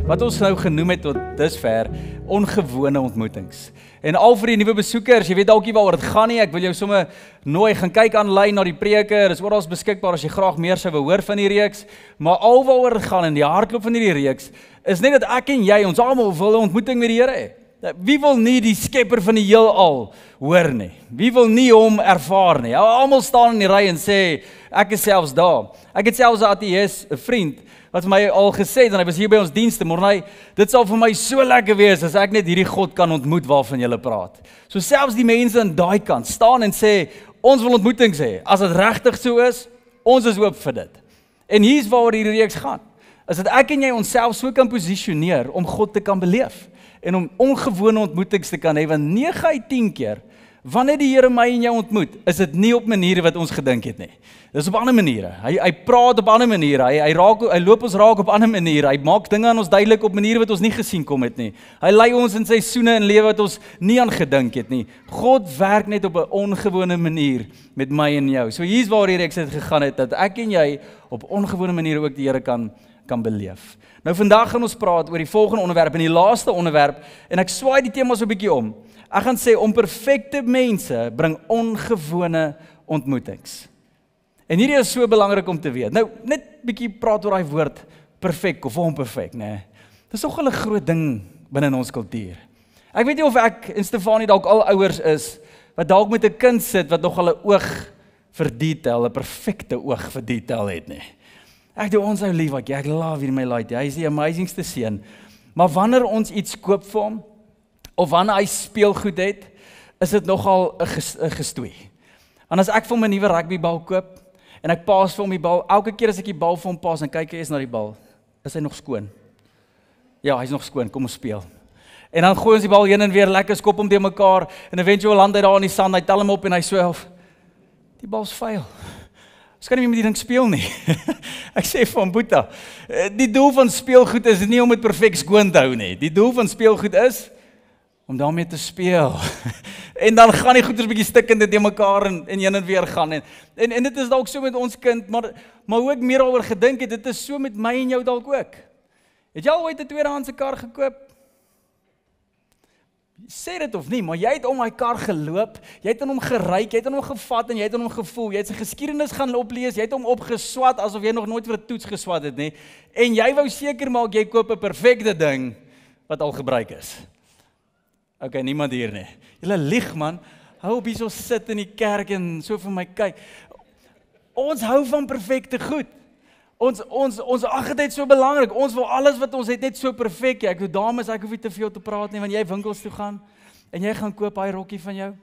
wat ons nou genoem het tot dusver, ongewone ontmoetings. En al vir die nuwe besoekers, jy weet dalk nie waaroor dit gaan nie, ek wil jou sommer nooi, gaan kyk aanlyn na die preke, dis oral beskikbaar as jy graag meer sou wil hoor van die reeks, maar al waaroor dit gaan in die hartklop van hierdie reeks, is net dat ek en jy, ons almal wil 'n ontmoeting met die Here hê. Wie wil nie die skepper van die heelal hoor nie? Wie wil nie hom ervaar nie? Almal staan in die ry en sê, ek is selfs daar. Ek het selfs 'n ateïs, 'n vriend, wat vir my al gesê het, en hy was hier by ons dienste, Morney, dit sal vir my so lekker wees, as ek net hierdie God kan ontmoet waarvan julle praat. So selfs die mense aan daai kant staan en sê, ons wil ontmoetings hê. As dit regtig so is, ons is oop vir dit. En hier's waaroor hierdie reeks gaan. Is dat ek en jy onsself so kan posisioneer om God te kan beleef. En om ongewone ontmoetings te kan hê, want 9 uit 10 keer, wanneer die Here my en jou ontmoet, is dit nie op maniere wat ons gedink het nie. Dis op ander maniere. Hy praat op ander maniere, hy loop ons raak op ander maniere, hy maak dinge aan ons duidelik op maniere wat ons nie gesien kom het nie. Hy lei ons in seisoene in lewe wat ons nie aan gedink het nie. God werk net op 'n ongewone manier met my en jou. So hier's waar hierdie reeks gegaan het, dat ek en jy op ongewone maniere ook die Here kan beleef. Nou vandag gaan ons praat oor die volgende onderwerp en die laaste onderwerp, en ek swaai die tema so 'n bietjie om. Ek gaan sê, onperfekte mense bring ongewone ontmoetings. En hierdie is so belangrik om te weet. Nou, net bietjie praat oor daai woord perfek of onperfek, né? Dis nogal 'n groot ding binne in ons kultuur. Ek weet nie of ek en Stefanie dalk al ouers is, wat dalk met 'n kind sit, wat nogal 'n oog vir detail, 'n perfekte oog vir detail het, nie. Ek doen ons ou liefwatjie, ek love hier my laaitie, hy is die amazingste seun. Maar wanneer ons iets koop vir hom, of wanneer hy speelgoed het, is dit nogal 'n gestoei. En as ek vir hom 'n nuwe rugbybal koop, en ek paas vir hom die bal, elke keer as ek die bal vir hom paas, en kyk hy eens na die bal, is hy nog skoon? Ja, hy's nog skoon, kom ons speel. En dan gooi ons die bal heen en weer, lekker skop hom teen mekaar, en eventueel land hy daar in die sand, hy tel hom op en hy so, die bal's vuil. Ons kan nie meer met die ding speel nie. Ek sê vir hom, Boeta, die doel van speelgoed is nie om dit perfek skoon te hou nie. Die doel van speelgoed is om daarmee te speel. En dan gaan die goeders bietjie stikkend teen mekaar en heen en weer gaan. En dit is dalk so met ons kind, maar ook meer daaroor gedink het, dit is so met my en jou dalk ook. Het jy al ooit 'n tweedehandse kar gekoop? Sê dit of nie, maar jy het om hy kar geloop, jy het aan hom geryk, jy het aan hom gevat en jy het aan hom gevoel, jy het sy geskiedenis gaan oplees, jy het hom opgeswat asof jy nog nooit vir 'n toets geswat het nie, en jy wou seker maak jy koop 'n perfekte ding wat al gebruik is. Okay, niemand hier nie. Julle lieg man, hou op hier so sit in die kerk en so vir my kyk. Ons hou van perfekte goed. Ons ag dit so belangrik. Ons wil alles wat ons het net so perfek. Ek doen dames, ek hoef nie te veel te praat nie, want jy winkels toe gaan en jy gaan koop daai rokkie van jou.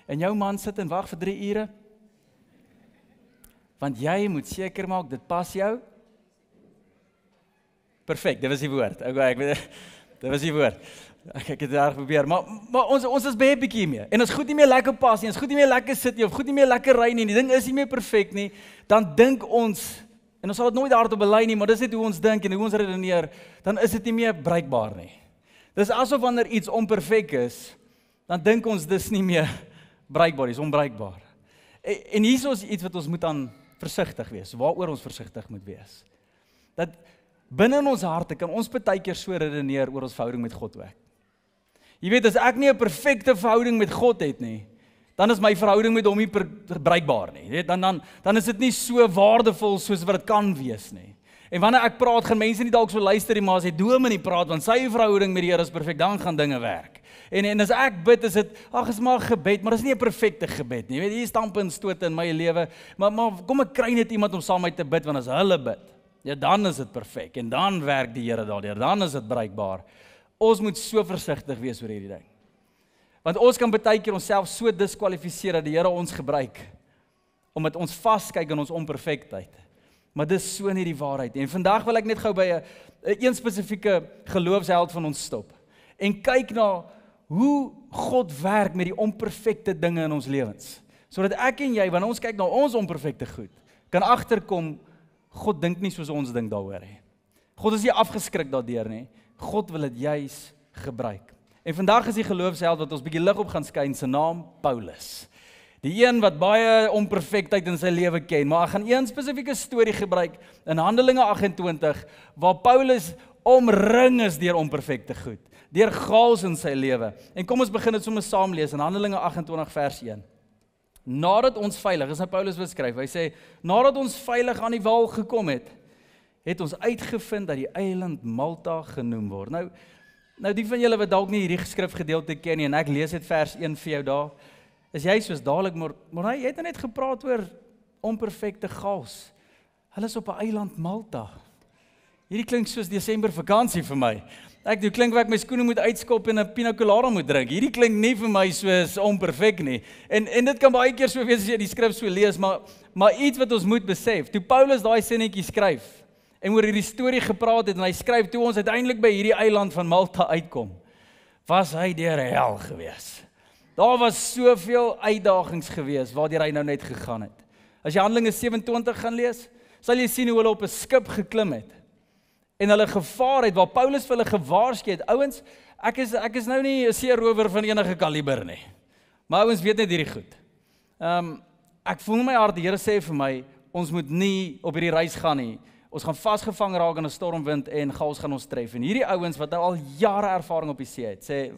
En jou man sit en wag vir 3 ure. Want jy moet seker maak dit pas jou. Perfek, dit was die woord. Okay, dit was die woord. Ek het reg probeer, maar ons is baie bietjie mee. En as goed nie meer lekker pas nie, as goed nie meer lekker sit nie, of goed nie meer lekker ry nie, die ding is nie meer perfek nie, dan dink ons, en ons sal dit nooit hardop bely nie, maar dis net hoe ons dink en hoe ons redeneer, dan is dit nie meer bruikbaar nie. Dis asof wanneer iets onperfek is, dan dink ons dis nie meer bruikbaar, dis onbruikbaar. En hier is iets wat ons moet aan versigtig wees, waaroor ons versigtig moet wees. Dat binne in ons harte kan ons baie keer so redeneer oor ons verhouding met God ook. Jy weet, as ek nie 'n perfekte verhouding met God het nie, dan is my verhouding met hom nie bruikbaar nie. Dan is dit nie so waardevol soos wat dit kan wees nie. En wanneer ek praat, gaan mense nie dalk so luister nie, maar as hy dominee praat, want sy verhouding met die Here is perfek, dan gaan dinge werk. En as ek bid, is dit, is maar gebed, maar dit is nie 'n perfekte gebed nie. Jy weet, hier stamp en stoot in my lewe, maar kom ek kry net iemand om saam met my te bid, want as hulle bid, ja, dan is dit perfek, en dan werk die Here daardeur, dan is dit bruikbaar. Ons moet so versigtig wees oor hierdie ding. Want ons kan baie keer onsself so diskwalifiseer dat die Here ons gebruik, omdat ons vaskyk in ons onperfektheid. Maar dis so nie die waarheid nie. En vandag wil ek net gou by 'n spesifieke geloofsheld van ons stop, en kyk na hoe God werk met die onperfekte dinge in ons lewens. Sodat ek en jy, wanneer ons kyk na ons onperfekte goed, kan agterkom, God dink nie soos ons dink daaroor nie. God is nie afgeskrik daardeur nie. God wil dit juis gebruik. En vandag is die geloofsheld wat ons bietjie lig op gaan skyn, se naam Paulus. Die een wat baie onperfektheid in sy lewe ken, maar ek gaan een spesifieke storie gebruik in Handelinge 28, waar Paulus omring is deur onperfekte goed, deur chaos in sy lewe. En kom ons begin dit sommer saam lees in Handelinge 28 vers 1. Nadat ons veilig, is nou Paulus wat skryf, hy sê, nadat ons veilig aan die wal gekom het ons uitgevind dat die eiland Malta genoem word. Nou die van julle wat dalk nie hierdie skrifgedeelte ken nie, en ek lees dit vers 1 vir jou daar, is jy soos dadelik, maar jy het net gepraat oor onperfekte chaos. Hulle is op 'n eiland Malta. Hierdie klink soos Desember vakansie vir my. Ek klink waar ek my skoene moet uitskop en 'n pina colada moet drink. Hierdie klink nie vir my soos onperfek nie. En dit kan baie keer so wees as jy die skrif so lees, maar iets wat ons moet besef. Toe Paulus daai sinnetjie skryf en oor hierdie storie gepraat het en hy skryf toe ons uiteindelik by hierdie eiland van Malta uitkom, was hy deur hel gewees. Daar was soveel uitdagings gewees waardeur hy nou net gegaan het. As jy Handelinge 27 gaan lees, sal jy sien hoe hulle op 'n skip geklim het. En hulle gevaar het, waar Paulus vir hulle gewaarsku het, ouens, ek is nou nie 'n seerower van enige kaliber nie. Maar ouens weet net hierdie goed. Ek voel in my hart, die Here sê vir my, ons moet nie op hierdie reis gaan nie. Ons gaan vasgevang raak in 'n stormwind en chaos gaan ons tref. En hierdie ouens wat nou al jare ervaring op die see het, sê,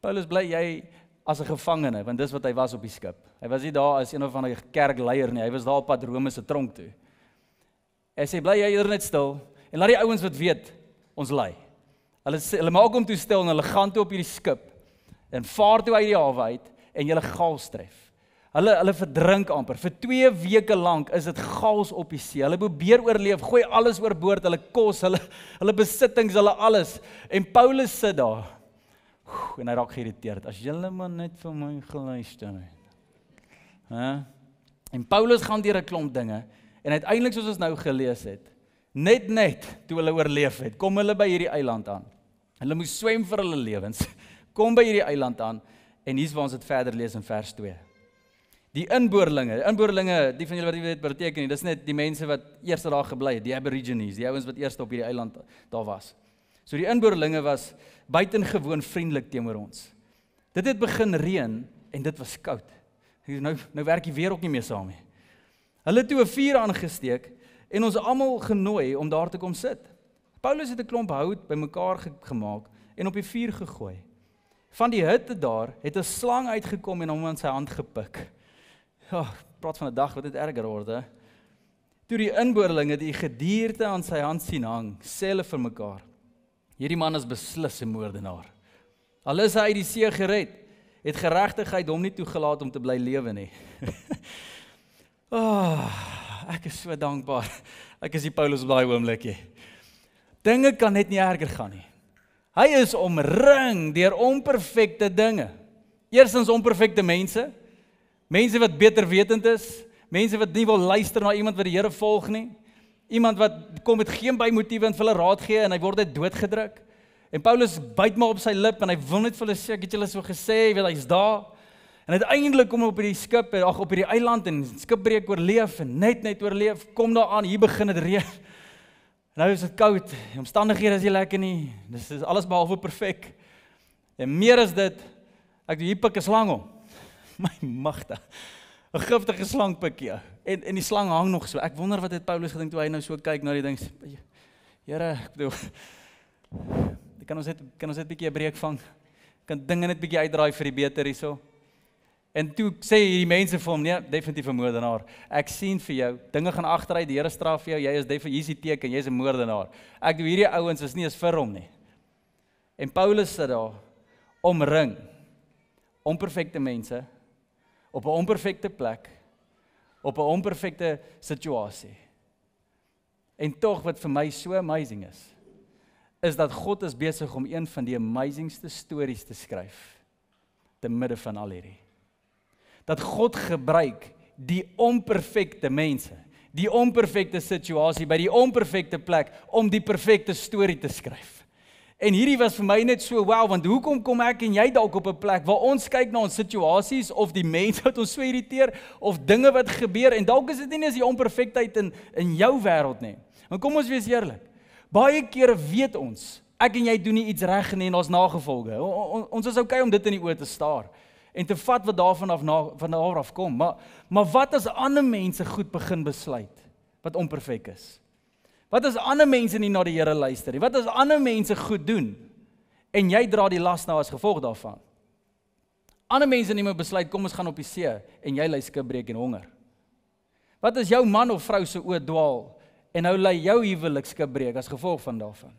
Paulus, bly jy as 'n gevangene, want dis wat hy was op die skip. Hy was nie daar as een of ander kerkleier nie, hy was daar op pad Rome se tronk toe. Hy sê, bly jy hier net stil, en laat die ouens wat weet, ons lei. Hulle maak hom toe stil, en hulle gaan toe op hierdie skip, en vaar toe uit die hawe uit, en julle chaos tref. Hulle verdrink amper, vir 2 weke lank is dit chaos op die see, hulle probeer oorleef, gooi alles oorboord, hulle kos, hulle besittings, hulle alles, en Paulus sit daar, en hy raak geïrriteerd, as julle maar net vir my geluister het. En Paulus gaan deur 'n klomp dinge, en uiteindelik soos ons nou gelees het, net toe hulle oorleef het, kom hulle by hierdie eiland aan. Hulle moes swem vir hulle lewens, kom by hierdie eiland aan, en hier's waar ons dit verder lees in vers 2. Die inboorlinge, die van julle wat nie weet wat dit beteken nie, dis net die mense wat eers daar gebly het, die Aborigines, die ouens wat eers op hierdie eiland daar was. So die inboorlinge was buitengewoon vriendelik teenoor ons. Dit het begin reën, en dit was koud. Nou werk die weer ook nie meer saam nie. Hulle het toe 'n vuur aangesteek, en ons almal genooi om daar te kom sit. Paulus het 'n klomp hout bymekaar gemaak en op die vuur gegooi. Van die hitte daar het 'n slang uitgekom en hom in sy hand gepik. Ja, praat van 'n dag wat dit erger word, hè. Toe die inboorlinge die gedierte aan sy hand sien hang, sê hulle vir mekaar, hierdie man is beslis 'n moordenaar. Al is hy uit die see gered, het geregtigheid hom nie toegelaat om te bly lewe nie. Ek is so dankbaar. Ek is die Paulus op daai oomblikie. Dinge kan net nie erger gaan nie. Hy is omring deur onperfekte dinge. Eerstens onperfekte mense, mense wat beter wetend is, mense wat nie wil luister na iemand wat die Here volg nie, iemand wat kom met geen bymotiewe en vir hulle raad gee en hy word net doodgedruk. En Paulus byt maar op sy lip en hy wil net vir hulle sê, ek het julle so gesê, weet hy's daar. En uiteindelik kom hy op hierdie skip, op hierdie eiland en skipbreek oorleef en net oorleef, kom daar aan, hier begin dit reën. Nou is dit koud, die omstandighede is nie lekker nie, dis is alles behalwe perfek. En meer as dit, ek doe hier pik 'n slang om. My magte, 'n giftige slang pik jou. En die slang hang nog so. Ek wonder wat het Paulus gedink toe hy nou so kyk na die ding. Here, ek bedoel, kan ons net 'n bietjie 'n breek vang? Kan dinge net bietjie uitdraai vir die beter hierso? En toe sê die mense vir hom, nee, definitief 'n moordenaar. Ek sien vir jou, dinge gaan agteruit, die Here straf vir jou, jy is definitief, hier is die teken, jy's 'n moordenaar. Ek doen hierdie ouens is nie eens vir hom nie. En Paulus sit daar, omring, onperfekte mense, op 'n onperfekte plek, op 'n onperfekte situasie. En tog wat vir my so amazing is dat God is besig om een van die amazingste stories te skryf, te midde van al hierdie. Dat God gebruik die onperfekte mense, die onperfekte situasie, by die onperfekte plek, om die perfekte storie te skryf. En hierdie was vir my net so, wow, want hoekom kom ek en jy dalk op 'n plek, waar ons kyk na ons situasies, of die mense wat ons so irriteer, of dinge wat gebeur, en dalk is dit nie eens die onperfektheid in jou wêreld nie. Maar kom ons wees eerlik, baie kere weet ons, ek en jy doen nie iets reg nie en ons nagevolge. Ons is okay om dit in die oë te staar en te vat wat van daar af kom. Maar wat as ander mense goed begin besluit wat onperfek is? Wat as ander mense nie na die Here luister nie? Wat as ander mense goed doen en jy dra die las nou as gevolg daarvan? Ander mense neem 'n besluit, kom ons gaan op die see en jy ly skipbreek en honger. Wat as jou man of vrou se oë dwaal en nou ly jou huwelik skipbreek as gevolg van daarvan?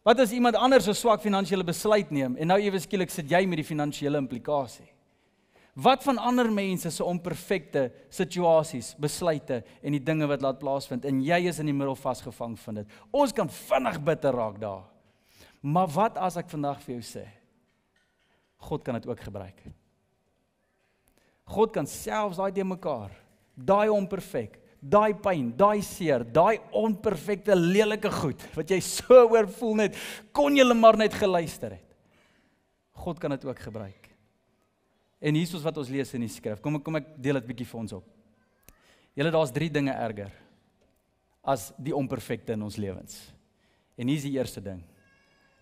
Wat as iemand anders 'n swak finansiële besluit neem en nou ewe skielik sit jy met die finansiële implikasie? Wat van ander mense se onperfekte situasies, besluite en die dinge wat laat plaasvind en jy is in die middel vasgevang van dit? Ons kan vinnig bitter raak daar. Maar wat as ek vandag vir jou sê? God kan dit ook gebruik. God kan selfs daai te mekaar, daai onperfek, daai pyn, daai seer, daai onperfekte lelike goed wat jy so oor voel net, kon jy maar net geluister het. God kan dit ook gebruik. En hier is wat ons lees in die skrif. Kom ek deel dit bietjie vir ons op. Julle, daar's 3 dinge erger as die onperfekte in ons lewens. En hier is die eerste ding.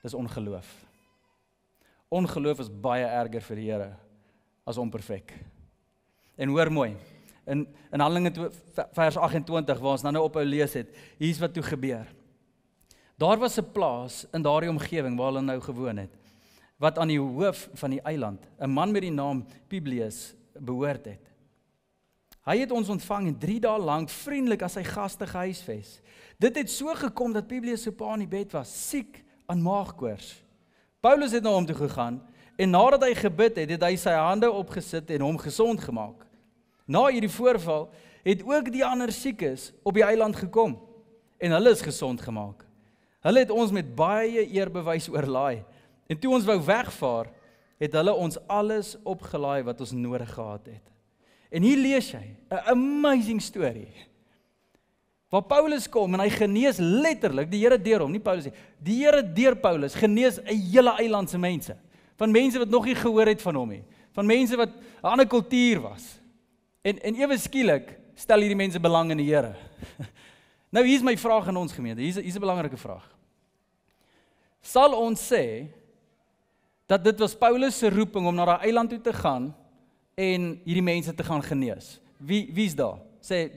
Dis ongeloof. Ongeloof is baie erger vir die Here as onperfek. En hoor mooi, in Handelinge vers 28 waar ons nou ophou lees het, hier's wat toe gebeur. Daar was 'n plaas in daardie omgewing waar hulle nou gewoon het, wat aan die hoof van die eiland 'n man met die naam Publius behoort het. Hy het ons ontvang en 3 dae lank vriendelik as sy gaste gehuisves. Dit het so gekom dat Publius se pa in die bed was, siek aan maagkoors. Paulus het na hom toe gegaan en nadat hy gebid het, het hy sy hande opgesit en hom gesond gemaak. Na hierdie voorval het ook die ander siekes op die eiland gekom en hulle is gesond gemaak. Hulle het ons met baie eerbewys oorlaai en toe ons wou wegvaar, het hulle ons alles opgelaai wat ons nodig gehad het. En hier lees jy 'n amazing story. Waar Paulus kom en hy genees letterlik, die Here deur hom, nie Paulus nie, die Here deur Paulus genees 'n hele eiland se mense, van mense wat nog nie gehoor het van hom nie, van mense wat 'n ander kultuur was. En ewe skielik stel hierdie mense belang in die Here. Nou hier's my vraag aan ons gemeente, hier's 'n belangrike vraag. Sal ons sê dat dit was Paulus se roeping om na daai eiland toe te gaan en hierdie mense te gaan genees? Wie's daar? Sê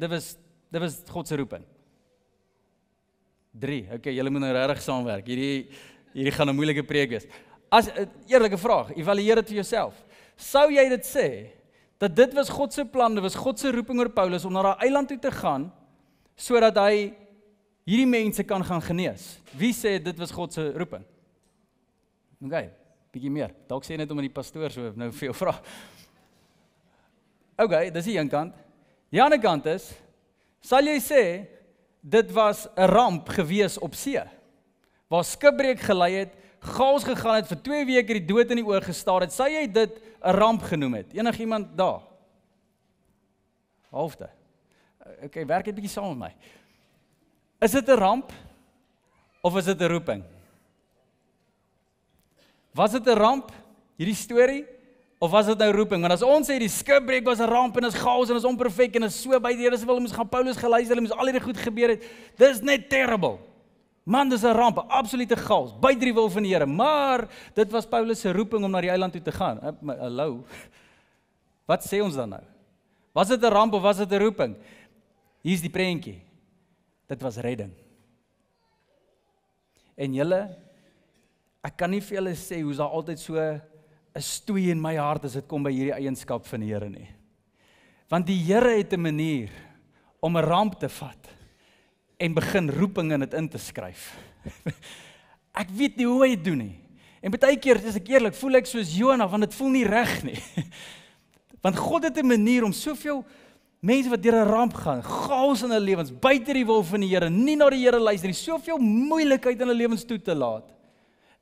dit was God se roeping. 3, okay, julle moet nou regtig saamwerk. Hierdie gaan 'n moeilike preek wees. As eerlike vraag, evalueer dit vir jouself. Sou jy dit sê dat dit was God se plan, dit was God se roeping oor Paulus om na daai eiland toe te gaan sodat hy hierdie mense kan gaan genees? Wie sê dit was God se roeping? Okay, bietjie meer. Dalk sê net om die pastoor so nou vir jou vra. Okay, dis die een kant. Die ander kant is, sal jy sê dit was 'n ramp gewees op see, waar skipbreek gelei het, chaos gegaan het, vir 2 weke die dood in die oë gestaar het, sal jy dit 'n ramp genoem het? Enigiemand daar? Halfte. Okay, werk net bietjie saam met my. Is dit 'n ramp of is dit 'n roeping? Was dit 'n ramp, hierdie storie, of was dit nou roeping? Want as ons sê die skipbreek was 'n ramp en is chaos en is onperfek en is so by die Here se wil, moes gaan Paulus geluister, hulle moes al hierdie goed gebeur het. Dis net terrible. Man, dis 'n ramp, 'n absolute chaos, buite die wil van die Here. Maar dit was Paulus se roeping om na die eiland toe te gaan. Hallo. Wat sê ons dan nou? Was dit 'n ramp of was dit 'n roeping? Hier's die prentjie. Dit was redding. En julle, ek kan nie vir julle sê hoe's daar altyd so 'n stoei in my hart as dit kom by hierdie eienskap van die Here nie. Want die Here het 'n manier om 'n ramp te vat en begin roeping in dit in te skryf. Ek weet nie hoe hy dit doen nie. En baie keer, as ek eerlik, voel ek soos Jonah, want dit voel nie reg nie. Want God het 'n manier om soveel mense wat deur 'n ramp gaan, chaos in hulle lewens, buite die wil van die Here, nie na die Here luister nie, soveel moeilikheid in hulle lewens toe te laat.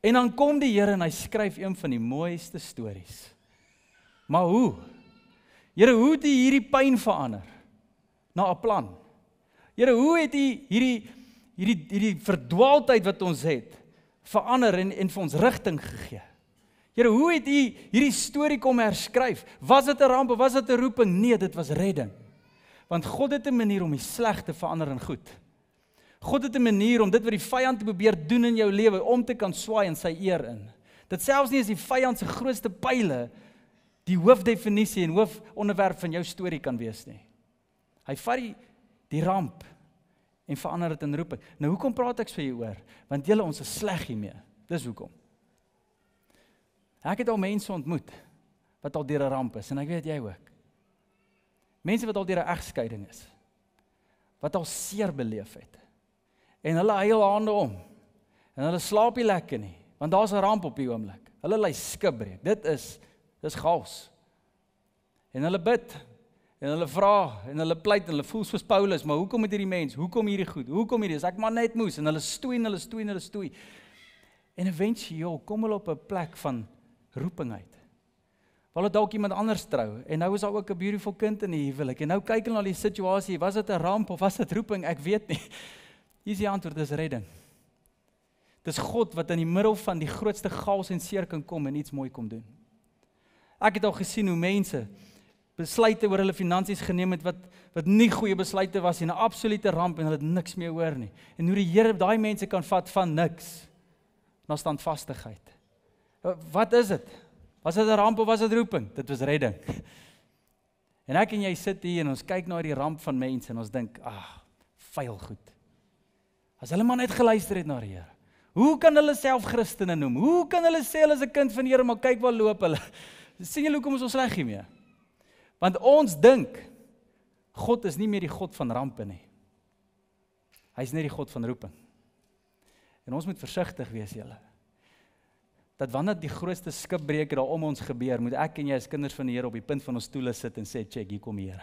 En dan kom die Here en hy skryf een van die mooiste stories. Maar hoe? Here, hoe het U hierdie pyn verander na 'n plan? Here, hoe het U hierdie verdwaaldheid wat ons het verander en vir ons rigting gegee? Here, hoe het U hierdie storie kom herskryf? Was dit 'n ramp of was dit 'n roeping? Nee, dit was redding. Want God het 'n manier om die sleg te verander in goed. God het 'n manier om dit wat die vyand probeer doen in jou lewe om te kan swaai in sy eer in. Dit selfs nie is die vyand se grootste pile die hoofdefinisie en hoofonderwerp van jou storie kan wees nie. Hy vat die ramp en verander dit in roeping. Nou hoekom praat ek so hieroor? Want julle ons is sleg hiermee. Dis hoekom. Ek het al mense ontmoet wat al deur 'n ramp is en ek weet jy ook. Mense wat al deur 'n egskeiding is. Wat al seer beleef het. En hulle huil hande om. En hulle slaap nie lekker nie, want daar's 'n ramp op die oomblik. Hulle ly skibreek. Dis chaos. En hulle bid, en hulle vra, en hulle pleit, en hulle voel soos Paulus, maar hoekom met hierdie mens? Hoekom hierdie goed? Hoekom hierdie? Ek maar net moes, en hulle stoei, en hulle stoei, en hulle stoei. En eventueel kom hulle op 'n plek van roeping uit. Hulle dalk iemand anders trou, en nou is daar ook 'n beautiful kind in die huwelik, en nou kyk hulle na die situasie, was dit 'n ramp, of was dit roeping? Ek weet nie. Hier is die antwoord, dis redding. Dis God wat in die middel van die grootste chaos en seer kan kom en iets mooi kom doen. Ek het al gesien hoe mense besluite oor hulle finansies geneem het wat nie goeie besluite was en 'n absolute ramp en hulle het niks meer hoor nie. En hoe die Here daai mense kan vat van niks na standvastigheid. Wat is dit? Was dit 'n ramp of was dit roeping? Dit was redding. En ek en jy sit hier en ons kyk na die ramp van mense en ons dink, vuil goed. As hulle maar net geluister het na die Here. Hoe kan hulle self Christene noem? Hoe kan hulle sê hulle is 'n kind van die Here, maar kyk waar loop hulle? Sien julle hoekom is ons sleg hiermee? Want ons dink, God is nie meer die God van rampe nie. Hy is net die God van roeping. En ons moet versigtig wees, julle. Dat wanneer die grootste skipbreuke daar om ons gebeur, moet ek en jy as kinders van die Here op die punt van ons stoele sit en sê, check, hier kom die Here.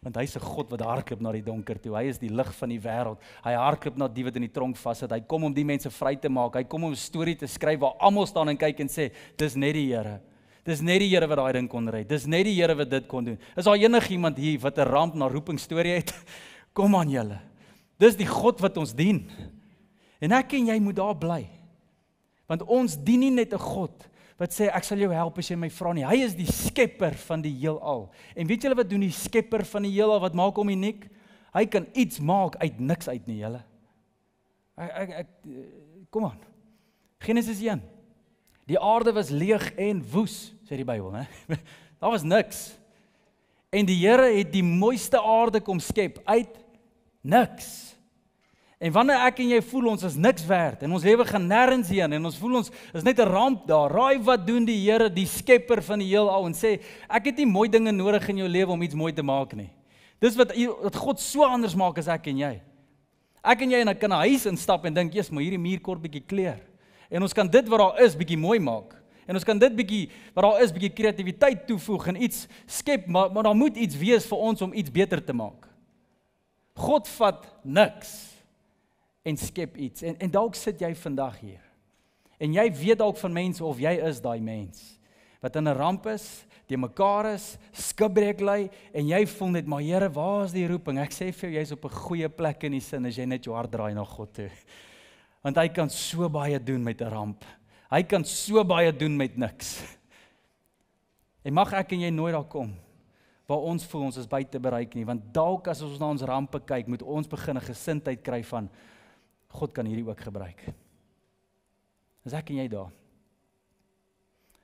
Want hy is 'n God wat hardloop na die donker toe. Hy is die lig van die wêreld. Hy hardloop na die wat in die tronk vassit. Hy kom om die mense vry te maak. Hy kom om 'n storie te skryf waar almal staan en kyk en sê, dis net die Here. Dis net die Here wat daai ding kon red. Dis net die Here wat dit kon doen. Is daar enigiemand hier wat 'n ramp na roeping storie het? Kom aan julle. Dis die God wat ons dien. En ek en jy moet daar bly. Want ons dien nie net 'n God wat sê ek sal jou help as jy my vra nie. Hy is die skepper van die heelal. En weet julle wat doen die skepper van die heelal wat maak hom uniek? Hy kan iets maak uit niks uit nie, julle. Kom aan. Genesis 1. Die aarde was leeg en woes, sê die Bybel, né? Daar was niks. En die Here het die mooiste aarde kom skep uit niks. En wanneer ek en jy voel ons is niks werd en ons lewe gaan nêrens heen en ons voel ons is net 'n ramp daar, raai wat doen die Here, die skepper van die heelal en sê, ek het nie mooi dinge nodig in jou lewe om iets mooi te maak nie. Dis wat God so anders maak as ek en jy. Ek en jy kan 'n huis instap en dink, "Jesus, maar hierdie muur kort bietjie kleur." En ons kan dit wat daar is bietjie mooi maak. En ons kan dit bietjie wat daar is bietjie kreatiwiteit toevoeg en iets skep, maar daar moet iets wees vir ons om iets beter te maak. God vat niks en skep iets. En dalk sit jy vandag hier. En jy weet dalk van mense of jy is daai mens wat in 'n ramp is, die mekaar is, skibreek ly en jy voel net, maar Here, waar is die roeping? Ek sê vir jou, jy's op 'n goeie plek in die sin as jy net jou hart draai na God toe. Want hy kan so baie doen met 'n ramp. Hy kan so baie doen met niks. En mag ek en jy nooit daar kom waar ons voel ons is buite bereik nie, want dalk as ons na ons rampe kyk, moet ons begin 'n gesindheid kry van God kan hierdie ook gebruik. Is ek en jy daar?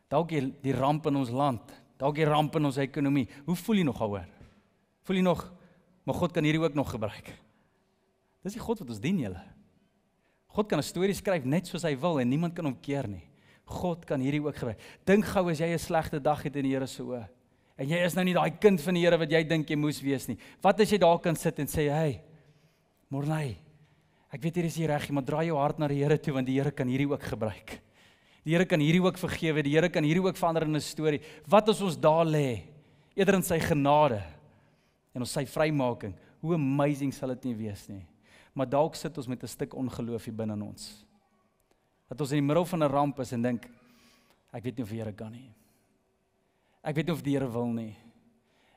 Dalk die ramp in ons land, dalk die ramp in ons ekonomie. Hoe voel jy nog daaroor? Voel jy nog, maar God kan hierdie ook nog gebruik? Dis die God wat ons dien, julle. God kan 'n storie skryf net soos hy wil en niemand kan hom keer nie. God kan hierdie ook gebruik. Dink gou as jy 'n slegte dag het in die Here se oë. En jy is nou nie daai kind van die Here wat jy dink jy moes wees nie. Wat as jy daar kan sit en sê, "Hey, Morney, ek weet hier is jy reg, maar draai jou hart na die Here toe want die Here kan hierdie ook gebruik. Die Here kan hierdie ook vergewe, die Here kan hierdie ook verander in 'n storie. Wat as ons daar lê, eerder in sy genade en ons sy vrymaking. Hoe amazing sal dit nie wees nie. Maar dalk sit ons met 'n stuk ongeloof hier binne in ons. Dat ons in die middel van 'n ramp is en dink, ek weet nie of die Here kan nie. Ek weet nie of die Here wil nie.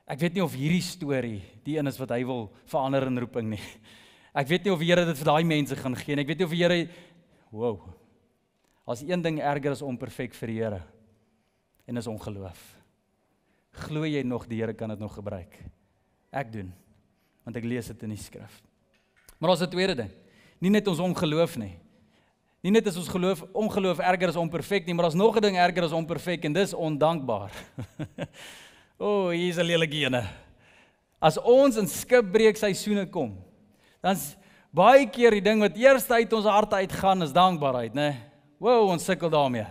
Ek weet nie of hierdie storie die een is wat hy wil verander in roeping nie. Ek weet nie of die Here dit vir daai mense gaan gee nie. Ek weet nie of die Here, wow. As een ding erger is onperfek vir die Here en is ongeloof. Glo jy nog die Here kan dit nog gebruik? Ek doen, want ek lees dit in die skrif. Maar ons het 'n tweede ding. Nie net ons ongeloof nie. Nie net is ons ongeloof erger as onperfek nie, maar daar's nog 'n ding erger as onperfek en dis ondankbaar. Hier's 'n lelike ene. As ons in skipbreek seisoene kom, dan's baie keer die ding wat eers uit ons harte uitgaan is dankbaarheid, né? Wow, ons sukkel daarmee.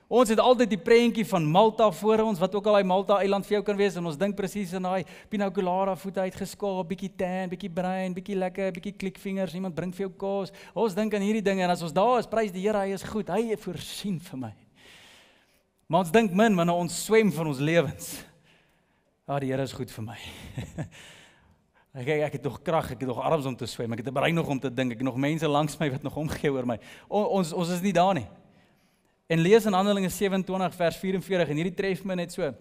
Ons het altyd die prentjie van Malta voor ons, wat ook al die Malta eiland vir jou kan wees, en ons dink presies aan daai pina colada voete uitgeskaap, bietjie tan, bietjie bruin, bietjie lekker, bietjie klikvingers, iemand bring vir jou kos. Ons dink aan hierdie dinge, en as ons daar is, prys die Here, hy is goed, hy het voorsien vir my. Maar ons dink min, wanneer ons swem van ons lewens. Die Here is goed vir my. Ek het nog krag, ek het nog arms om te swem, ek het 'n brein nog om te dink, ek het nog mense langs my wat nog omgee oor my. Ons is nie daar nie. En lees in Handelinge 27 vers 44 en hierdie tref my net so.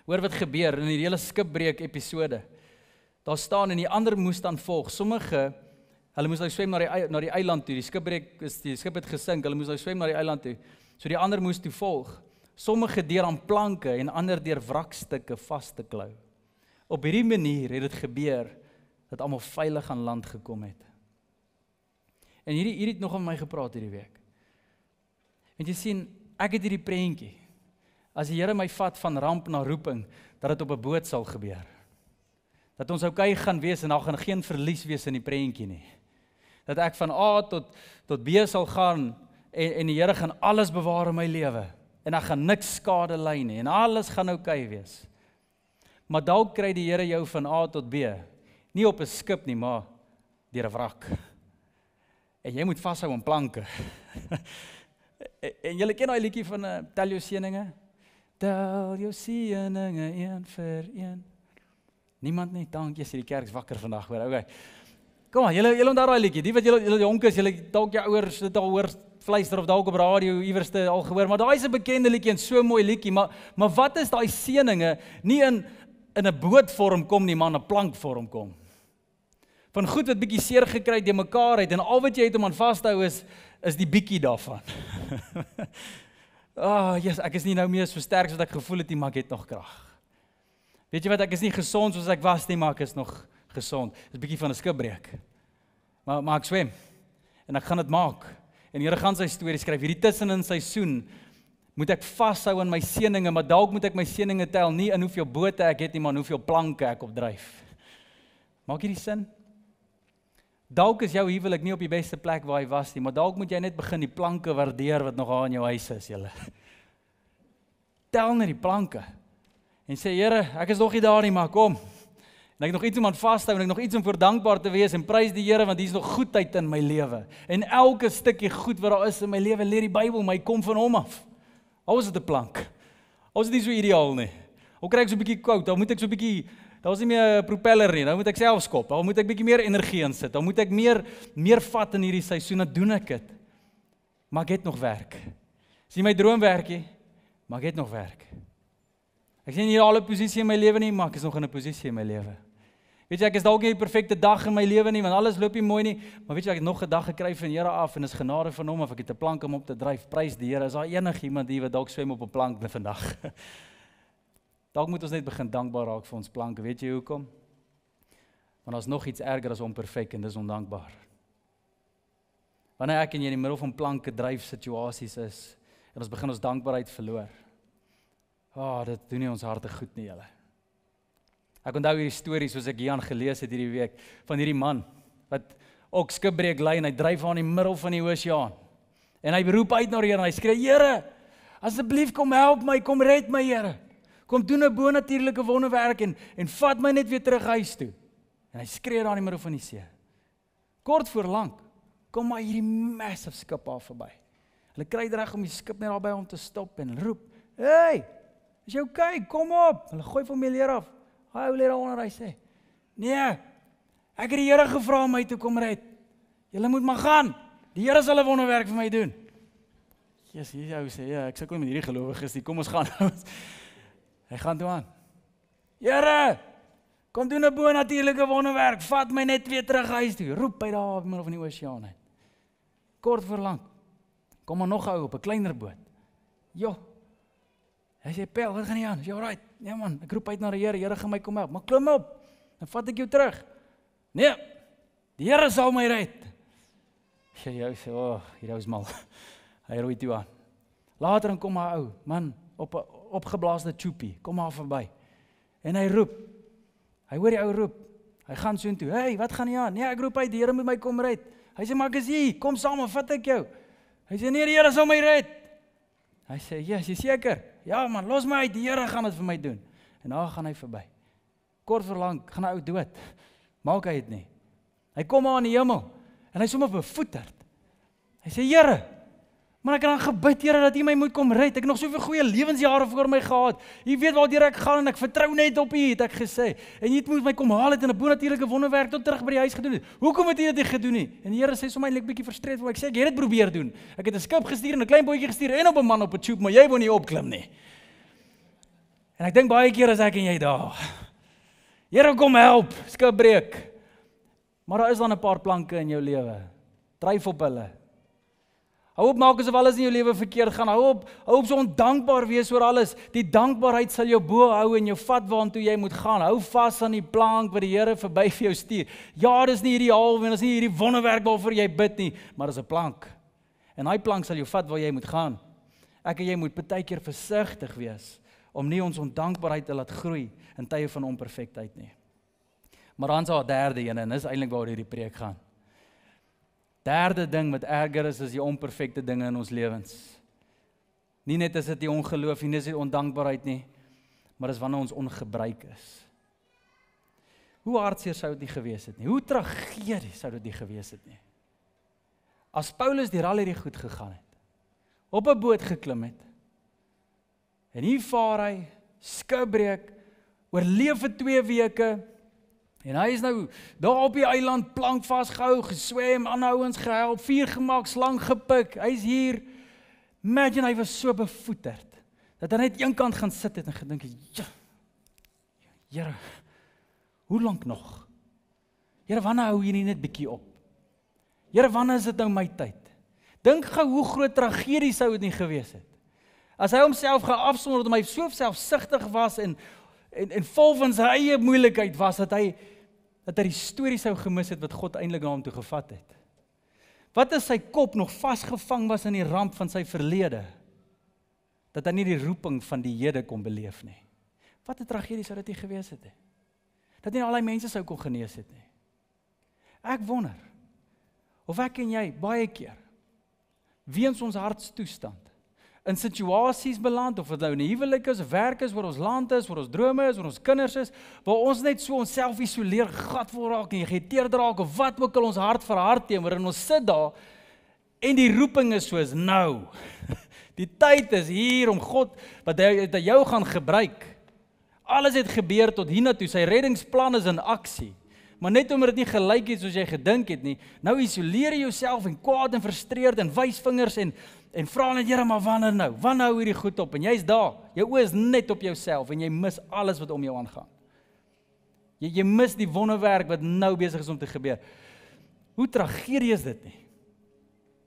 Hoor wat gebeur in die hele skipbreek episode. Daar staan en die ander moes dan volg. Sommige, hulle moes nou swem na die eiland toe. Die skip het gesink, hulle moes nou swem na die eiland toe. So die ander moes toe volg. Sommige deur aan planke en ander deur wrakstukke vas te klou. Op hierdie manier het dit gebeur dat almal veilig aan land gekom het. En hierdie het nog aan my gepraat hierdie week. Want jy sien, ek het hierdie prentjie. As die Here my vat van ramp na roeping, dat dit op 'n boot sal gebeur. Dat ons okay gaan wees en daar gaan geen verlies wees in die prentjie nie. Dat ek van A tot B sal gaan en die Here gaan alles bewaar in my lewe. En ek gaan niks skade ly nie en alles gaan okay wees. Maar dalk kry die Here jou van A tot B, nie op 'n skip nie, maar deur 'n wrak. En jy moet vashou aan planke. En julle ken daai liedjie van tel jou seëninge? Tel jou seëninge een vir een. Niemand nie, dankie as jy die kerk wakker vandag hoor. Okay. Kom aan, julle onthou daai liedjie. Die wat julle jonk is, julle dalk jou ouers dit al hoor fluister of dalk op radio iewerste al gehoor, maar daai is 'n bekende liedjie en so 'n mooi liedjie, maar wat is daai seëninge nie in 'n bootvorm kom nie, maar in 'n plankvorm kom. Van goed wat bietjie seer gekry het, die mekaar het en al wat jy het om aan vas te hou is die bietjie daarvan. Yes, ek is nie nou meer so sterk soos ek gevoel het nie, maar ek het nog krag. Weet jy wat, ek is nie gesond soos ek was nie, maar ek is nog gesond. Dis 'n bietjie van 'n skipbreek. Maar ek swem en ek gaan dit maak. En die Here gaan sy storie skryf. Hierdie tussenin seisoen moet ek vashou aan my seëninge, maar dalk moet ek my seëninge tel nie in hoeveel bote ek het nie, maar in hoeveel planke ek op dryf. Maak hierdie sin? Dalk is jou huwelik nie op die beste plek waar hy was nie, maar dalk moet jy net begin die planke waardeer wat nog daar in jou huis is, julle. Tel net die planke en sê, Here, ek is nog nie daar nie, maar kom. En ek het nog iets om aan vashou en ek nog iets om voor dankbaar te wees en prys die Here want hier is nog goedheid in my lewe. En elke stukkie goed wat daar is in my lewe, leer die Bybel my kom van hom af. Al is dit 'n plank. Al is dit nie so ideaal nie. Al kry ek so 'n bietjie koud, dan moet ek so 'n bietjie, daar is nie meer 'n propeller nie, dan moet ek self skop. Dan moet ek bietjie meer energie insit. Dan moet ek meer vat in hierdie seisoen, dan doen ek dit. Maar ek het nog werk. Dis nie my droomwerkie, maar ek het nog werk. Ek sien nie alle posisie in my lewe nie, maar ek is nog in 'n posisie in my lewe. Weet jy, ek is dalk nie die perfekte dag in my lewe nie, want alles loop nie mooi nie, maar weet jy, ek het nog 'n dag gekry van die Here af en is genade van hom of ek het 'n plank om op te dryf. Prys die Here. Is daar enigiemand hier wat dalk swem op 'n plank vandag? Dalk moet ons net begin dankbaar raak vir ons planke. Weet jy hoekom? Want daar's nog iets erger as onperfek en dis ondankbaar. Wanneer ek en jy in die middel van planke dryf situasies is en ons begin ons dankbaarheid verloor. Dit doen nie ons harte goed nie, julle. Ek onthou hierdie storie soos ek Jan gelees het hierdie week van hierdie man wat ook skipbreek ly en hy dryf aan die middel van die oseaan. En hy roep uit na die Here en hy skree: "Here, asseblief kom help my, kom red my, Here. Kom doen 'n bonatuurlike wonderwerk en vat my net weer terug huis toe." En hy skree daar in die middel van die see. Kort voor lank kom maar hierdie massive skip af verby. Hulle kry dit reg om die skip net daarby om te stop en roep: "Hey, is jy okay? Kom op." Hulle gooi vir hom die leer af. Hy ou lê daar onder, hy sê: "Nee, ek het die Here gevra om my toe kom red. Julle moet maar gaan. Die Here sal 'n wonderwerk vir my doen." Jesus, hier ou sê: "Ja, ek sukkel met hierdie gelowiges nie. Kom ons gaan." Hy gaan toe aan. "Here, kom doen 'n bonatuurlike wonderwerk. Vat my net weer terug huis toe." Roep hy daar in die middel van die oseaan uit. Kort voor lank kom maar nog 'n ou op 'n kleiner boot. "Jo." Hy sê: "Pel, wat gaan nie aan? Is jy alright?" "Nee man, ek roep uit na die Here. Die Here gaan my kom help." "Maar klim op, dan vat ek jou terug." "Nee, die Here sal my red." Jy sê: hier is mal. Hy roei toe aan. Later dan kom 'n ou man op 'n opgeblaasde choopie, kom maar verby. En hy roep. Hy hoor die ou roep: Hy gaan so intoe, hey, wat gaan nie aan? Nee, ek roep uit, die Here moet my kom red. Hy sê, maar ek is hier, kom saam, vat ek jou. Hy sê, nee, die Here sal my red. Hy sê, yes, jy seker? Ja man, los my uit, die Here gaan dit vir my doen. En dan gaan hy verby. Kort verlang, gaan hy ou dood. Maak hy dit nie. Hy kom aan die hemel, en hy is sommer bevoeterd. Hy sê, Here, maar ek het dan gebid, Here, dat U my moet kom red. Ek het nog soveel goeie lewensjare voor my gehad. U weet waartoe ek gaan en ek vertrou net op U, het ek gesê. En U moet my kom haal het en 'n bonatuurlike wonderwerk tot terug by die huis gedoen het. Hoekom het U dit nie gedoen nie? En die Here sê sommer eintlik bietjie frustreerd, want ek sê ek het dit probeer doen. Ek het 'n skip gestuur en 'n klein bootjie gestuur en op 'n man op 'n tube, maar jy wou nie opklim nie. En ek dink baie keer as ek en jy daar. Here, kom help, skip breek. Maar daar is dan 'n paar planke in jou lewe. Dryf op hulle. Hou op maak asof alles in jou lewe verkeerd gaan. Hou op so ondankbaar wees oor alles. Die dankbaarheid sal jou bo hou en jou vat waartoe jy moet gaan. Hou vas aan die plank wat die Here verby vir jou stuur. Ja, dis nie ideaal en dis nie hierdie wonderwerk waarvoor jy bid nie, maar dis 'n plank. En daai plank sal jou vat waar jy moet gaan. Ek en jy moet baie keer versigtig wees om nie ons ondankbaarheid te laat groei in tye van onperfektheid nie. Maar dan is daar 'n derde een en dis eintlik waaroor hierdie preek gaan. Derde ding wat erger is die onperfekte dinge in ons lewens. Nie net is dit die ongeloof, nie is dit ondankbaarheid nie, maar dis wanneer ons ongebruik is. Hoe hartseer sou dit nie gewees het nie? Hoe tragies sou dit nie gewees het nie? As Paulus die rally goed gegaan het, op 'n boot geklim het, en hier vaar hy, skip breek, oorleef vir 2 weke, en hy is nou daar op die eiland plank vasgehou, geswem, aanhouens gehelp, vuur gemaak, slang gepik, hy is hier. Imagine hy was so bevoeterd, dat hy net een kant gaan sit het en gedink, ja, Here, hoe lank nog? Here, wanneer hou jy nie net bietjie op? Here, wanneer is dit nou my tyd? Dink gou hoe groot tragedie sou dit nie gewees het. As hy homself geafsonder, omdat hy so selfsugtig was en vol van sy eie moeilikheid was, dat hy die storie sou gemis het wat God eintlik na hom toe gevat het. Wat as sy kop nog vasgevang was in die ramp van sy verlede, dat hy nie die roeping van die hede kon beleef nie. Wat 'n tragedie sou dit nie gewees het nie. Dat nie al die mense sou kon genees het nie. Ek wonder, of ek en jy baie keer, weens ons hartstoestand, in situasies beland, of dit nou in 'n huwelik is, of werk is, waar ons land is, waar ons drome is, waar ons kinders is, waar ons net so onsself isoleer, gat wil raak en geïrriteerd raak, of wat ook al ons hart verhard teen, waarin ons sit daar, en die roeping is soos, nou, die tyd is hier om God, wat hy jou gaan gebruik. Alles het gebeur tot hiernatoe, sy reddingsplan is in aksie. Maar net omdat dit nie gelyk het soos jy gedink het nie, nou isoleer jy jouself en kwaad en frustreerd en wys vingers en vra net, Here, maar wanneer nou? Wanneer hou hierdie goed op? En jy's daar. Jou oë is net op jouself en jy mis alles wat om jou aangaan. Jy mis die wonderwerk wat nou besig is om te gebeur. Hoe tragedie is dit nie?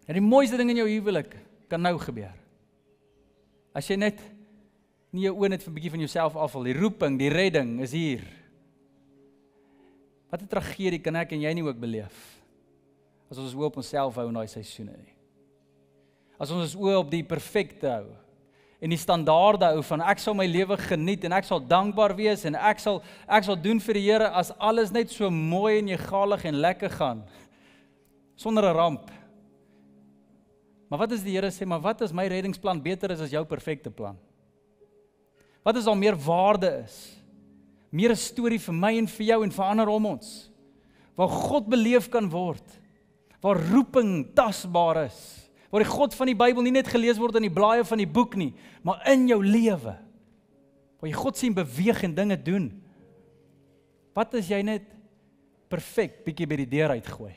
En die mooiste ding in jou huwelik kan nou gebeur. As jy net nie jou oë net vir 'n bietjie van jouself afval, die roeping, die redding is hier. Wat 'n tragedie kan ek en jy nie ook beleef, as ons oë op onsself hou in daai seisoene nie. As ons oë op die perfekte hou, en die standaarde hou van ek sal my lewe geniet, en ek sal dankbaar wees, en ek sal doen vir die Here, as alles net so mooi en egalig en lekker gaan, sonder 'n ramp. Maar wat as die Here sê, maar wat as my reddingsplan beter is as jou perfekte plan? Wat as daar meer waarde is? Meer 'n storie vir my en vir jou en vir ander om ons, waar God beleef kan word, waar roeping tasbaar is, waar die God van die Bybel nie net gelees word in die blaaie van die boek nie, maar in jou lewe, waar jy God sien beweeg en dinge doen. Wat as jy net perfek bietjie by die deur uitgooi?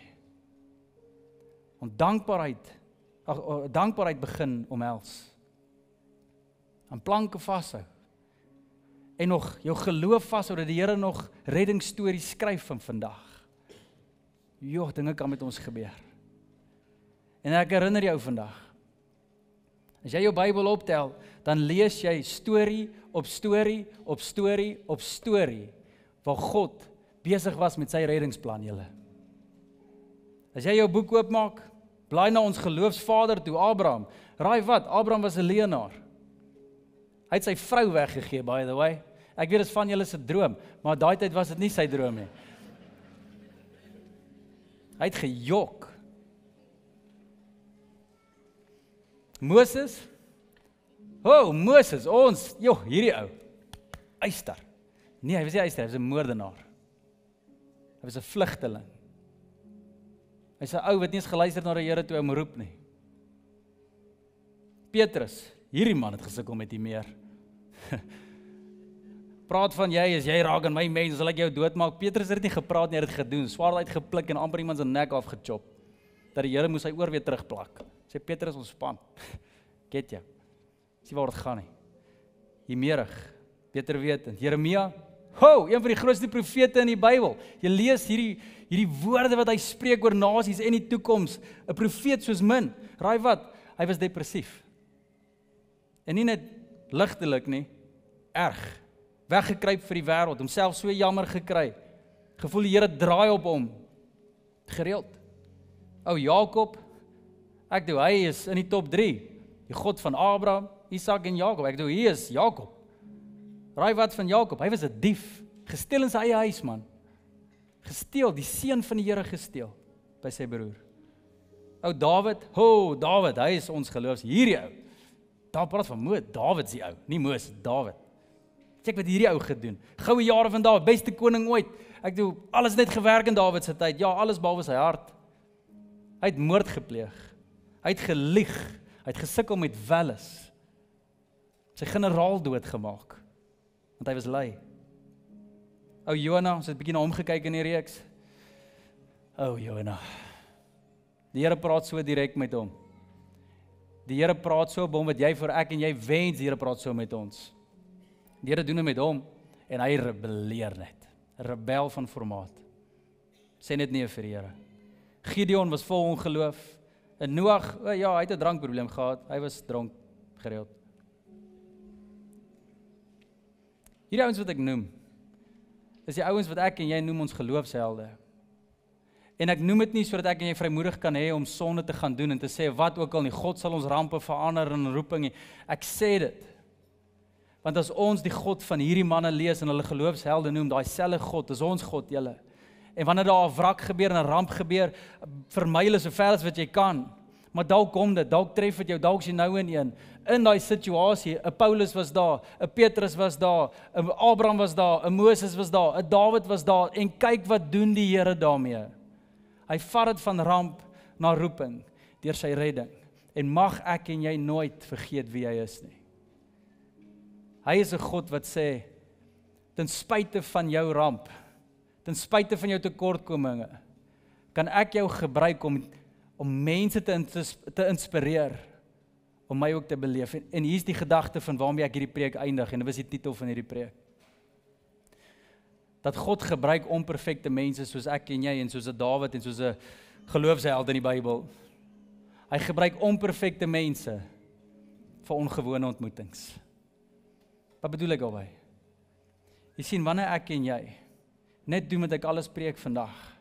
Want dankbaarheid begin omhels, aan planke vashou, en nog jou geloof vashou dat die Here nog reddingsstories skryf van vandag. Jo, dinge kan met ons gebeur. En ek herinner jou vandag, as jy jou Bybel optel, dan lees jy storie op storie op storie op storie, waar God besig was met sy reddingsplan, julle. As jy jou boek oopmaak, blaai na ons geloofsvader toe, Abraham. Raai wat, Abraham was 'n leienaar. Hy het sy vrou weggegee, by the way. Ek weet dit is van julle se droom, maar daai tyd was dit nie sy droom nie. Hy het gejok. Moses, Moses, ons, hierdie ou, Eyster. Nee, hy was nie Eyster, hy was 'n moordenaar. Hy was 'n vlugteling. Hy's 'n ou wat nie eens geluister na die Here toe hy hom roep nie. Petrus, hierdie man het gesukkel met die meer. Praat van jy, as jy raak aan my mens, sal ek jou doodmaak. Petrus het dit nie gepraat nie, hy het dit gedoen. Swaard uitgepluk en amper iemand se nek afgechop. Dat die Here moes sy oor weer terugplak. Sê Petrus, ontspan. Get jy? Sien waar dit gaan nie. Hiermeerig, beter wetend. Jeremia, een van die grootste profete in die Bybel. Jy lees hierdie woorde wat hy spreek oor nasies en die toekoms. 'n Profeet soos min. Raai wat? Hy was depressief. En nie net ligtelik nie, erg. Weggekruip vir die wêreld, homself so jammer gekry. Gevoel die Here draai op hom. Gereeld. Jakob, hy is in die top 3. Die God van Abraham, Isak en Jakob. Hier is Jakob. Raai wat van Jakob? Hy was 'n dief. Gesteel in sy eie huis, man. Gesteel, die seun van die Here gesteel by sy broer. Dawid, hy is ons geloofs. Hierdie ou. Daar praat van Dawid se ou, nie Moses, Dawid. Kyk wat hierdie ou gedoen. Goue jare van Dawid, beste koning ooit. Alles net gewerk in Dawid se tyd. Ja, alles behalwe sy hart. Hy het moord gepleeg. Hy het gelieg. Hy het gesukkel met welles. Sy generaal doodgemaak. Want hy was lui. Jona, ons het 'n bietjie na hom gekyk in die reeks. Jona. Die Here praat so direk met hom. Die Here praat so op hom wat jy vir ek en jy wens, die Here praat so met ons. Die Here doen dit met hom en hy rebelleer net. 'n Rebel van formaat. Sê net nee vir die Here. Gideon was vol ongeloof. En Noag, hy het 'n drankprobleem gehad. Hy was dronk gereeld. Hierdie ouens wat ek noem, is die ouens wat ek en jy noem ons geloofshelde. En ek noem dit nie sodat ek en jy vrymoedig kan hê om sonde te gaan doen en te sê wat ook al nie, God sal ons rampe verander in roeping nie. Ek sê dit. Want as ons die God van hierdie manne lees en hulle geloofshelde noem, daai selfde God, is ons God, julle. En wanneer daar 'n wrak gebeur en 'n ramp gebeur, vermy hulle so ver as wat jy kan. Maar dalk kom dit, dalk tref dit jou, dalk is jy nou in een. In daai situasie, 'n Paulus was daar, 'n Petrus was daar, 'n Abraham was daar, 'n Moses was daar, 'n Dawid was daar, en kyk wat doen die Here daarmee. Hy vat dit van ramp na roeping, deur sy redding. En mag ek en jy nooit vergeet wie hy is nie. Hy is 'n God wat sê, ten spyte van jou ramp, ten spyte van jou tekortkominge, kan ek jou gebruik om mense te inspireer, om my ook te beleef. En hier is die gedagte van waarmee ek hierdie preek eindig, en dit was die titel van hierdie preek. Dat God gebruik onperfekte mense soos ek en jy, en soos 'n Dawid, en soos 'n geloofsheld in die Bybel. Hy gebruik onperfekte mense vir ongewone ontmoetings. Wat bedoel ek daarmee? Jy sien, wanneer ek en jy net doen wat ek alles preek vandag,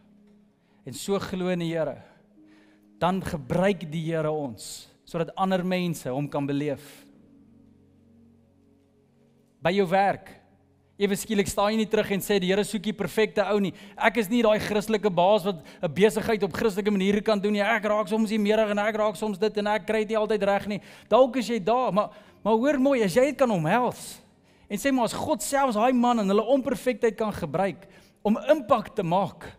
en so glo in die Here, dan gebruik die Here ons, sodat ander mense hom kan beleef. By jou werk, ewe skielik staan jy nie terug en sê, die Here soek die perfekte ou nie. Ek is nie daai Christelike baas wat 'n besigheid op Christelike maniere kan doen nie. Ek raak soms nie meerig en ek raak soms dit en ek kry dit nie altyd reg nie. Dalk is jy daar, maar hoor mooi, as jy dit kan omhels, en sê maar as God selfs daai man en hulle onperfektheid kan gebruik om impak te maak,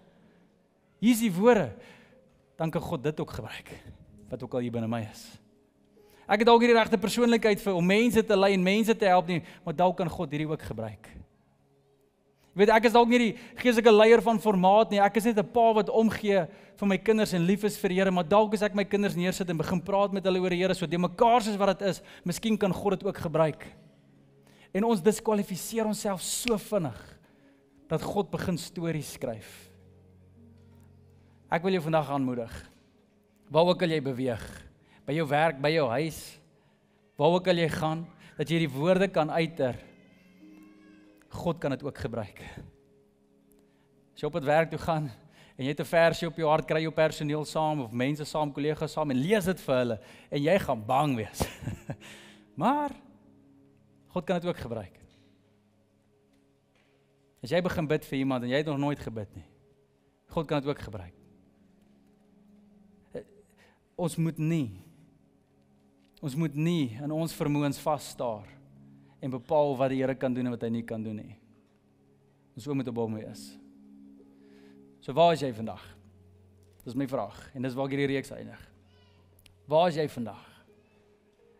hier is die woorde, dan kan God dit ook gebruik, wat ook al hier binne my is. Ek het dalk nie die regte persoonlikheid vir om mense te lei en mense te help nie, maar dalk kan God hierdie ook gebruik. Jy weet, ek is dalk nie die geestelike leier van formaat nie, ek is net 'n pa wat omgee vir my kinders en lief is vir die Here, maar dalk as ek my kinders neersit en begin praat met hulle oor die Here, so die mekaar soos wat dit is, miskien kan God dit ook gebruik. En ons diskwalifiseer onsself so vinnig, dat God begin stories skryf. Ek wil jou vandag aanmoedig, waar ook al jy beweeg, by jou werk, by jou huis, waar ook al jy gaan, dat jy die woorde kan uiter, God kan dit ook gebruik. As jy op het werk toe gaan, en jy het 'n versie op jou hart, kry jou personeel saam, of mense saam, kollegas saam, en lees dit vir hulle, en jy gaan bang wees. Maar, God kan dit ook gebruik. As jy begin bid vir iemand, en jy het nog nooit gebid nie, God kan dit ook gebruik. Ons moet nie in ons vermoëns vasstaar en bepaal wat die Here kan doen en wat hy nie kan doen nie. Ons oë moet op hom wees. So waar is jy vandag? Dis my vraag en dis waar ek hierdie reeks eindig. Waar is jy vandag?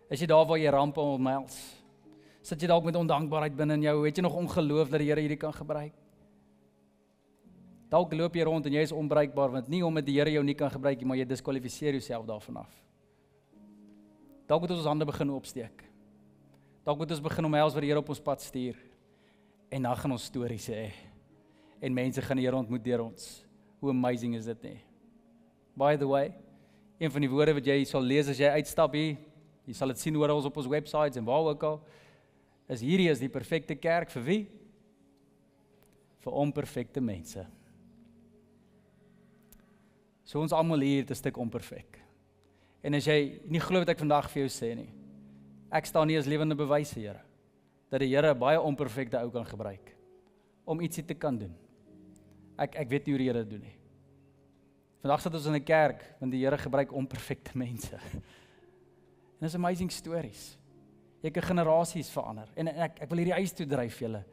Is jy daar waar jy rampe omhels? Sit jy dalk met ondankbaarheid binne in jou? Het jy nog ongeloof dat die Here hierdie kan gebruik? Dalk loop jy rond en jy is onbruikbaar, want nie omdat die Here jou nie kan gebruik nie, maar jy diskwalifiseer jouself daarvan af. Dalk moet ons hande begin opsteek. Dalk moet ons begin omhels wat die Here op ons pad stuur. En dan gaan ons stories hê. En mense gaan die Here ontmoet deur ons. Hoe amazing is dit nie? By the way, een van die woorde wat jy sal lees as jy uitstap hier, jy sal dit sien oral op ons websites en waar ook al, is hierdie is die perfekte kerk vir wie? Vir onperfekte mense. So ons almal hier het 'n stuk onperfek. En as jy nie glo wat ek vandag vir jou sê nie, ek staan nie as lewende bewyse, Here, dat die Here 'n baie onperfekte ou kan gebruik om ietsie te kan doen. Ek weet nie hoe die Here dit doen nie. Vandag sit ons in 'n kerk want die Here gebruik onperfekte mense. En dis amazing stories. Jy kan generasies verander. En ek wil hierdie eis toe dryf julle.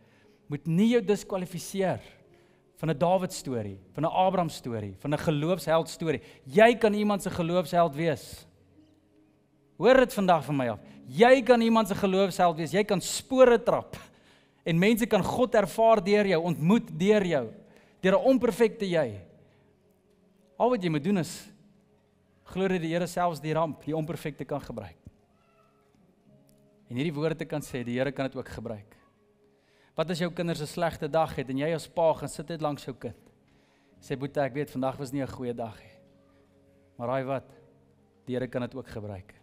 Moet nie jou diskwalifiseer van 'n Dawid storie, van 'n Abraham storie, van 'n geloofsheld storie. Jy kan iemand se geloofsheld wees. Hoor dit vandag van my af. Jy kan iemand se geloofsheld wees. Jy kan spore trap. En mense kan God ervaar deur jou, ontmoet deur jou, deur 'n onperfekte jy. Al wat jy moet doen is glo dat die Here selfs die ramp, die onperfekte kan gebruik. En hierdie woorde te kan sê, die Here kan dit ook gebruik. Wat as jou kinders 'n slegte dag het en jy as pa gaan sit net langs jou kind? Sê boetie, ek weet vandag was nie 'n goeie dag nie. Maar raai wat? Die Here kan dit ook gebruik.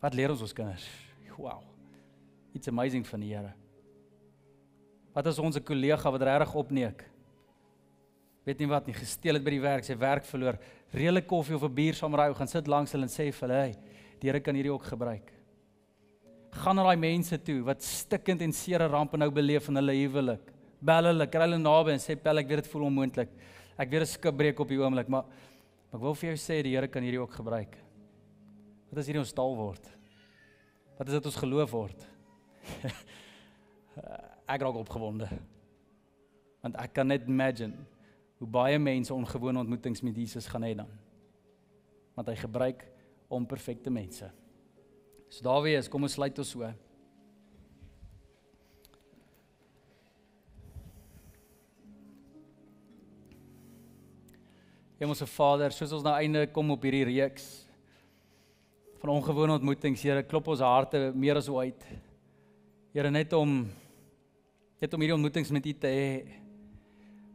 Wat leer ons kinders? Wow. It's amazing van die Here. Wat as ons 'n kollega wat regtig opneek? Weet nie wat nie, gesteel het by die werk, sy werk verloor, reële koffie of 'n bier saam ry, gaan sit langs hulle en sê vir hulle, hey, die Here kan hierdie ook gebruik. Gaan na daai mense toe wat stikkend en seere rampe nou beleef in hulle huwelik. Bel hulle, kry hulle naby en sê, "Pel, ek weet dit voel onmoontlik. Ek weet 'n skipbreek op die oomblik, maar ek wil vir jou sê die Here kan hierdie ook gebruik." Wat as hierdie ons taal word? Wat as dit ons geloof word? Ek raak opgewonde. Want ek kan net imagine hoe baie mense ongewone ontmoetings met Jesus gaan hê dan. Want hy gebruik onperfekte mense. So daar wees, kom ons sluit ons so. Hemelse Vader, soos ons nou einde kom op hierdie reeks van ongewone ontmoetings, Here, klop ons harte meer as ooit. Here, net om hierdie ontmoetings met U te hê.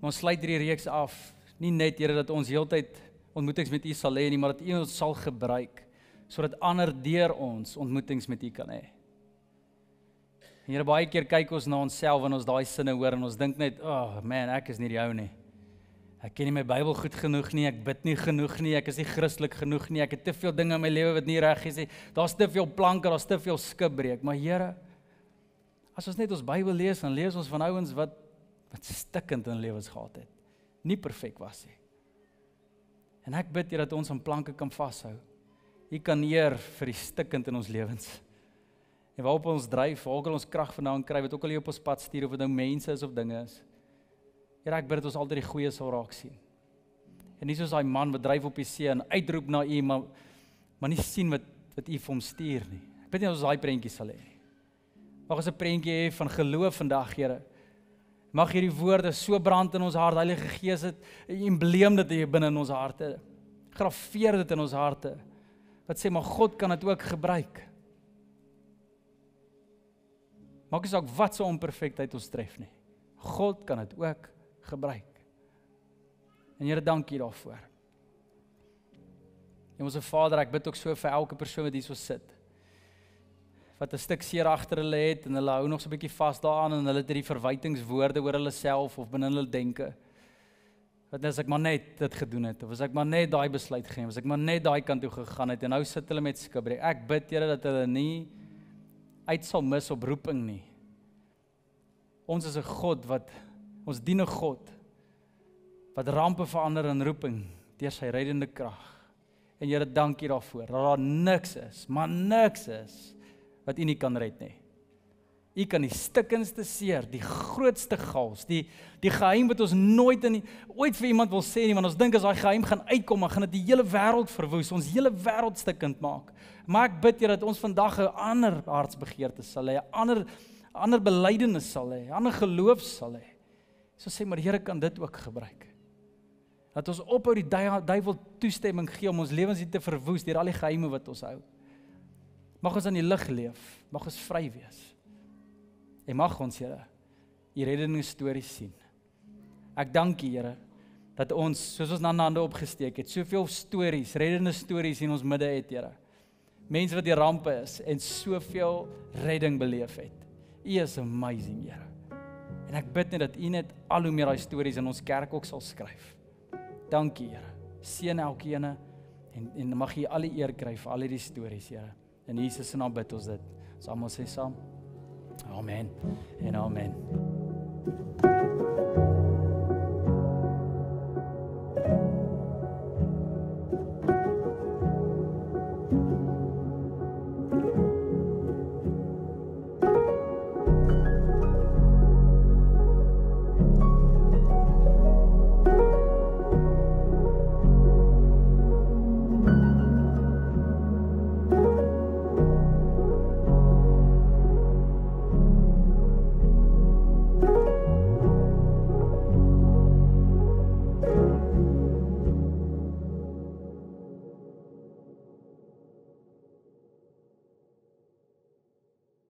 Maar ons sluit hierdie reeks af, nie net, Here, dat ons heeltyd ontmoetings met U sal hê nie, maar dat U ons sal gebruik, sodat ander deur ons ontmoetings met U kan hê. En Here, baie keer kyk ons na onsself en ons daai sinne hoor en ons dink net, oh man, ek is nie die ou nie. Ek ken nie my Bybel goed genoeg nie, ek bid nie genoeg nie, ek is nie Christelik genoeg nie, ek het te veel dinge in my lewe wat nie reg is nie, daar's te veel planke, daar's te veel skipbreek, maar Here, as ons net ons Bybel lees, dan lees ons van ouens wat stikkend in lewens gehad het, nie perfek was nie. En ek bid Here dat ons aan planke kan vashou. U kan eer vir die stikkend in ons lewens. En waarop ons dryf, waar ons krag vandaan kry, wat ook al hier op ons pad stuur, of dit nou mense is of dinge is. Here, ek bid dat ons altyd die goeie sal raak sien. En nie soos daai man wat dryf op die see en uitroep na U, maar nie sien wat U vir hom stuur nie. Ek bid nie dat ons daai prentjie sal hê nie. Mag ons 'n prentjie hê van geloof vandag, Here. Mag hierdie woorde so brand in ons hart, Heilige Gees, het 'n embleem dit hier binne in ons harte. Graveer dit in ons harte. Wat sê, maar God kan dit ook gebruik. Maak nie saak wat so onperfektheid ons tref nie. God kan dit ook gebruik. En Here, dankie daarvoor. Hemelse Vader, ek bid ook so vir elke persoon wat hier so sit, wat 'n stuk seer agter hulle het, en hulle hou nog so 'n bietjie vas daaraan, en hulle het hierdie verwytingswoorde oor hulle self, of binne hulle denke, wat as ek maar net dit gedoen het, of as ek maar net daai besluit geneem, as ek maar net daai kant toe gegaan het, en nou sit hulle met skibreek. Ek bid, Here, dat hulle nie uit sal mis op roeping nie. Ons is 'n God ons dien 'n God, wat rampe verander in roeping, deur sy reddende krag. En Here, dankie daarvoor, dat daar niks is, maar niks is, wat U nie kan red nie. U kan die stikkendste seer, die grootste chaos, die geheim wat ons ooit vir iemand wil sê nie, want ons dink as daai geheim gaan uitkom, dan gaan dit die hele wêreld verwoes, ons hele wêreld stikkend maak. Maar ek bid Here dat ons vandag 'n ander hartsbegeerte sal hê, 'n ander belydenis sal hê, 'n ander geloof sal hê. So sê maar, Here kan dit ook gebruik. Dat ons ophou die duiwel toestemming gee om ons lewens nie te verwoes deur al die geheime wat ons hou. Mag ons aan die lig leef, mag ons vry wees. En mag ons, Here, U reddingsstories sien. Ek dank U, Here, dat ons, soos ons na hande opgesteek het, soveel stories, reddende stories in ons midde het, Here. Mense wat die rampe is en soveel redding beleef het. U is amazing, Here. En ek bid net dat U net al hoe meer daai stories in ons kerk ook sal skryf. Dankie, Here. Seën elkeen en mag U al die eer kry vir al hierdie stories, Here. In Jesus se naam bid ons dit. Ons almal sê saam. Amen en amen.